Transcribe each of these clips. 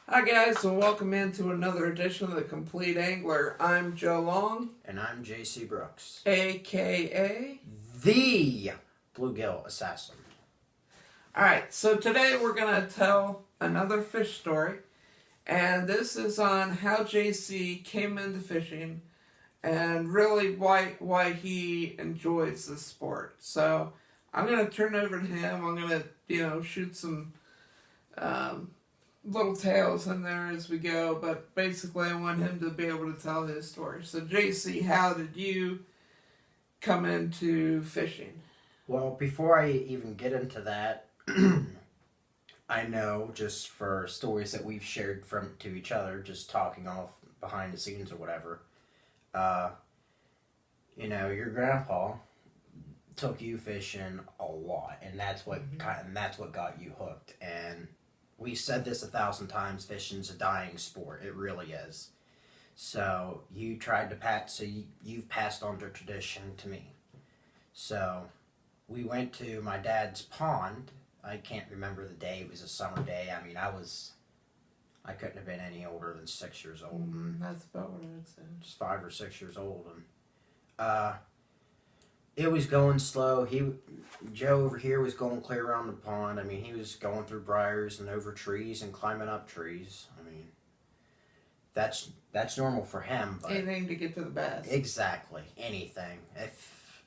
Hi guys, and welcome into another edition of the Complete Angler. I'm Joe Long, And I'm JC Brooks, aka. the bluegill assassin. Alright, so today we're gonna tell another fish story, and this is on how JC came into fishing and really why he enjoys this sport. So I'm gonna turn it over to him. I'm gonna shoot some little tales in there as we go, but basically I want him to be able to tell his story. So JC, how did you come into fishing? Well, before I even get into that, I know just for stories that we've shared from to each other, just talking off behind the scenes or whatever, uh, your grandpa took you fishing a lot, and that's what got you hooked. And we said this 1,000 times: fishing's a dying sport. It really is. So you tried to you've passed on the tradition to me. So we went to my dad's pond. I can't remember the day. It was a summer day. I mean, I couldn't have been any older than 6 years old. That's about what I would say. Just 5 or 6 years old, and it was going slow. Joe over here was going clear around the pond. I mean, he was going through briars and over trees and climbing up trees. I mean, that's normal for him. But Anything to get to the bass. exactly, anything. If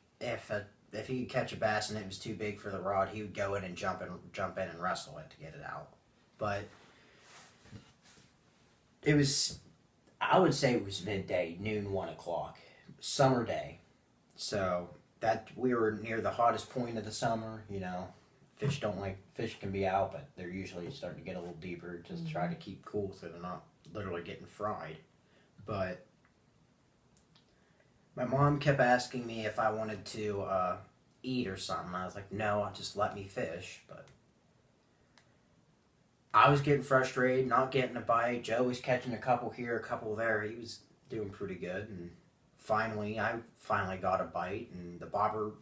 he could catch a bass and it was too big for the rod, he would go in and jump in and wrestle it to get it out. But it was, I would say it was midday, noon, 1 o'clock, summer day. So that we were near the hottest point of the summer. Fish can be out, but they're usually starting to get a little deeper, just to try to keep cool so they're not literally getting fried. But my mom kept asking me if I wanted to eat or something. I was like, no, just let me fish. But I was getting frustrated, not getting a bite. Joe was catching a couple here, a couple there. He was doing pretty good. And I finally got a bite, and the bobber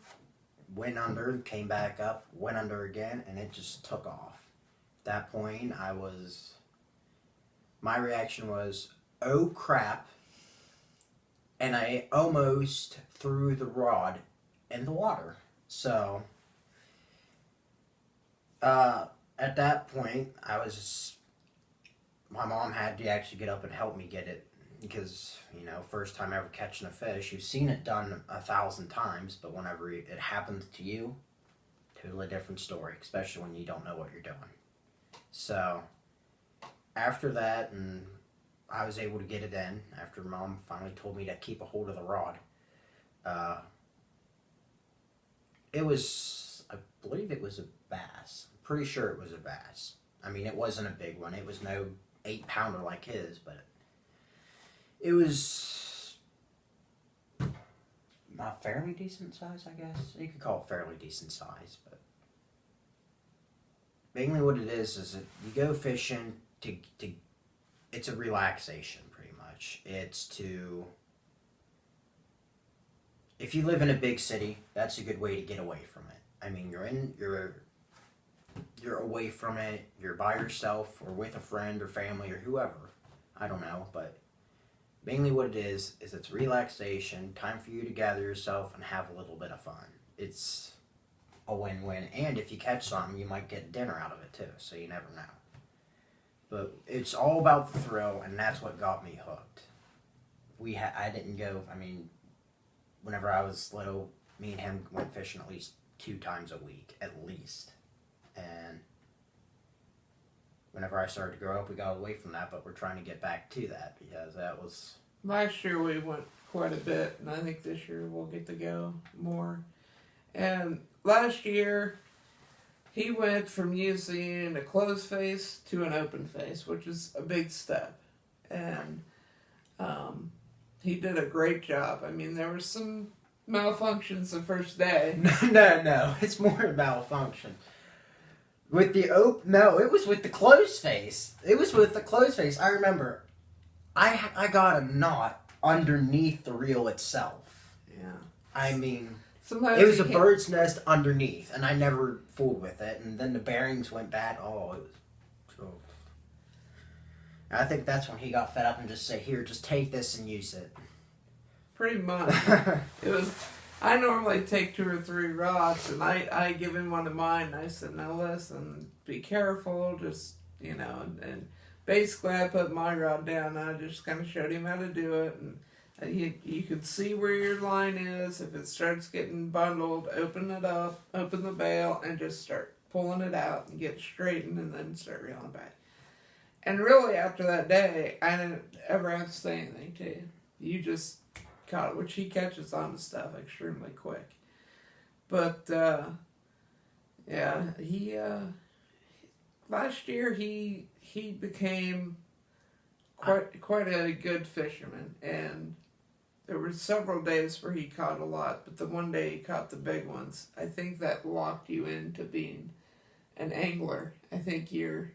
went under, came back up, went under again, and it just took off. At that point, my reaction was, oh crap, and I almost threw the rod in the water. So, at that point, my mom had to actually get up and help me get it, because, first time ever catching a fish. You've seen it done 1,000 times, but whenever it happens to you, totally different story, especially when you don't know what you're doing. So, after that, and I was able to get it in after Mom finally told me to keep a hold of the rod. I believe it was a bass. I'm pretty sure it was a bass. I mean, it wasn't a big one. It was no 8-pounder like his, but it was a fairly decent size, I guess. You could call it fairly decent size, but mainly what it is that you go fishing to it's a relaxation, pretty much. If you live in a big city, that's a good way to get away from it. I mean, you're away from it. You're by yourself or with a friend or family or whoever. I don't know, but mainly what it is it's relaxation, time for you to gather yourself and have a little bit of fun. It's a win-win, and if you catch something, you might get dinner out of it too, so you never know. But it's all about the thrill, and that's what got me hooked. I didn't go, I mean, whenever I was little, me and him went fishing at least 2 times a week, at least. And whenever I started to grow up, we got away from that, but we're trying to get back to that, because that was... Last year we went quite a bit, and I think this year we'll get to go more. And last year, he went from using a closed face to an open face, which is a big step. And he did a great job. I mean, there were some malfunctions the first day. No, it's more a malfunction. With the no, it was with the closed face. It was with the closed face. I remember, I got a knot underneath the reel itself. Yeah. I mean, Sometimes it was a bird's nest underneath, and I never fooled with it. And then the bearings went bad. Oh, it was. Oh. I think that's when he got fed up and just said, "Here, just take this and use it." Pretty much. It was. I normally take 2 or 3 rods, and I give him one of mine. And I said, "Now listen, be careful. Just and basically I put my rod down. And I just kind of showed him how to do it, and you could see where your line is. If it starts getting bundled, open it up, open the bail, and just start pulling it out and get it straightened, and then start reeling back." And really, after that day, I didn't ever have to say anything to you. You just caught it, which he catches on to stuff extremely quick. But yeah, he last year he became quite a good fisherman, and there were several days where he caught a lot, but the one day he caught the big ones. I think that locked you into being an angler. I think you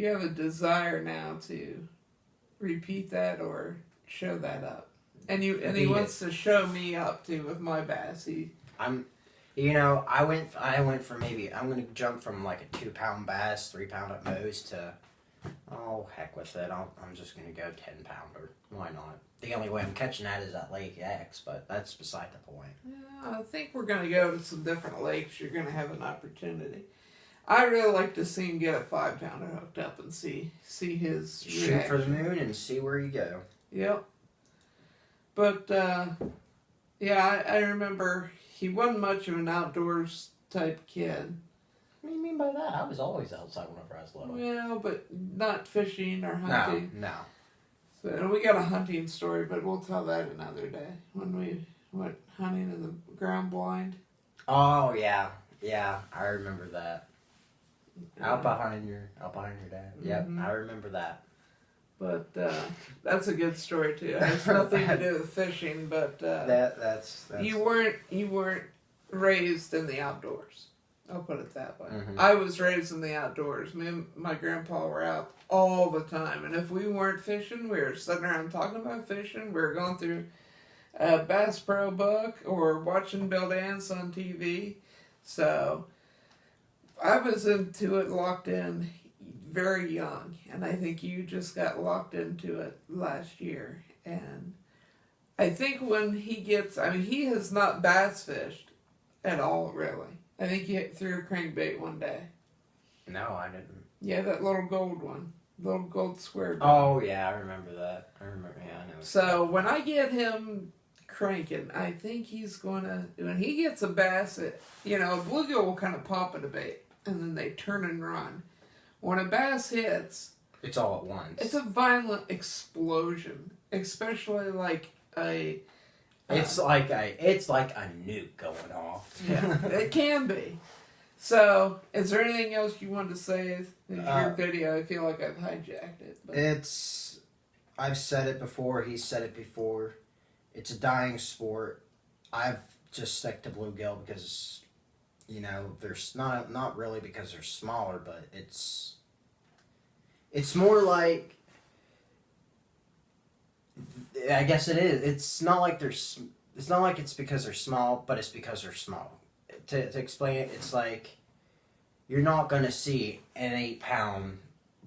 have a desire now to repeat that or show that up. And he wants to show me up too with my bass. I went from maybe, I'm gonna jump from like a 2-pound bass, 3-pound at most, to, oh heck with it, I'm just gonna go 10-pounder. Why not? The only way I'm catching that is at Lake X, but that's beside the point. Yeah, I think we're gonna go to some different lakes. You're gonna have an opportunity. I really like to see him get a 5-pounder hooked up and see his Shoot reaction. for the moon and see where you go. Yep. But yeah, I remember he wasn't much of an outdoors type kid. What do you mean by that? I was always outside whenever I was little. Well, but not fishing or hunting. No. So, and we got a hunting story, but we'll tell that another day when we went hunting in the ground blind. Oh yeah, I remember that. Out behind your dad. Yep, I remember that. But that's a good story too. It has nothing to do with fishing, but that's you weren't raised in the outdoors. I'll put it that way. Mm-hmm. I was raised in the outdoors. Me and my grandpa were out all the time, and if we weren't fishing, we were sitting around talking about fishing. We were going through a Bass Pro book or watching Bill Dance on TV. So I was into it, locked in very young, and I think you just got locked into it last year. And I think when he he has not bass fished at all, really. I think he threw a crankbait one day. No, I didn't. Yeah, that little gold one. Little gold square bait. Oh, yeah, I remember that. I know. So when I get him cranking, I think he's going to, when he gets a bass, a bluegill will kind of pop at a bait, and then they turn and run. When a bass hits, it's all at once. it's a violent explosion, especially like a... It's like a nuke going off. Yeah, it can be. So, is there anything else you wanted to say in your video? I feel like I've hijacked it. But. I've said it before, he's said it before. It's a dying sport. I've just stuck to bluegill because, there's not really because they're smaller, but it's more like, I guess it is. It's not like it's because they're small, but it's because they're small. To explain it, it's like you're not going to see an 8-pound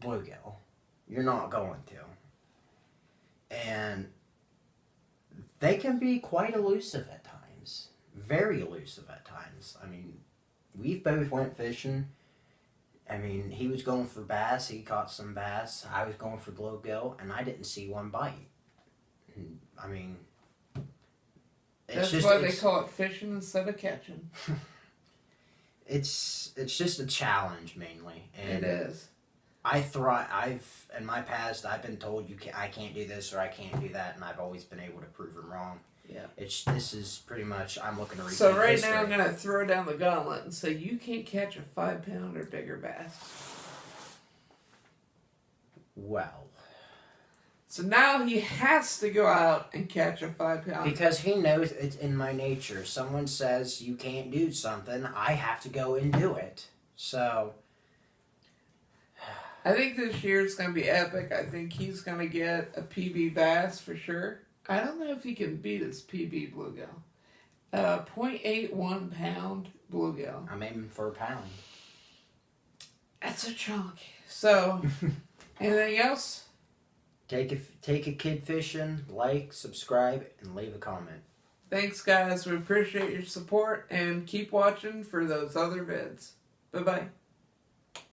bluegill. You're not going to. And they can be quite elusive at times. Very elusive at times. I mean, we both went fishing. I mean, he was going for bass. He caught some bass. I was going for bluegill, and I didn't see one bite. I mean, that's why they call it fishing instead of catching. It's just a challenge mainly, and it is. In my past, I've been told I can't do this or I can't do that, and I've always been able to prove them wrong. Yeah. This is pretty much, I'm looking to repeat So right history. now I'm gonna throw down the gauntlet and say you can't catch a 5-pound or bigger bass. Well. So now he has to go out and catch a 5-pound. Because he knows it's in my nature. Someone says you can't do something, I have to go and do it. So. I think this year it's going to be epic. I think he's going to get a PB bass for sure. I don't know if he can beat his PB bluegill. 0.81 pound bluegill. I'm aiming for a pound. That's a chunk. So, Anything else? Take a kid fishing, like, subscribe, and leave a comment. Thanks, guys. We appreciate your support and keep watching for those other vids. Bye bye.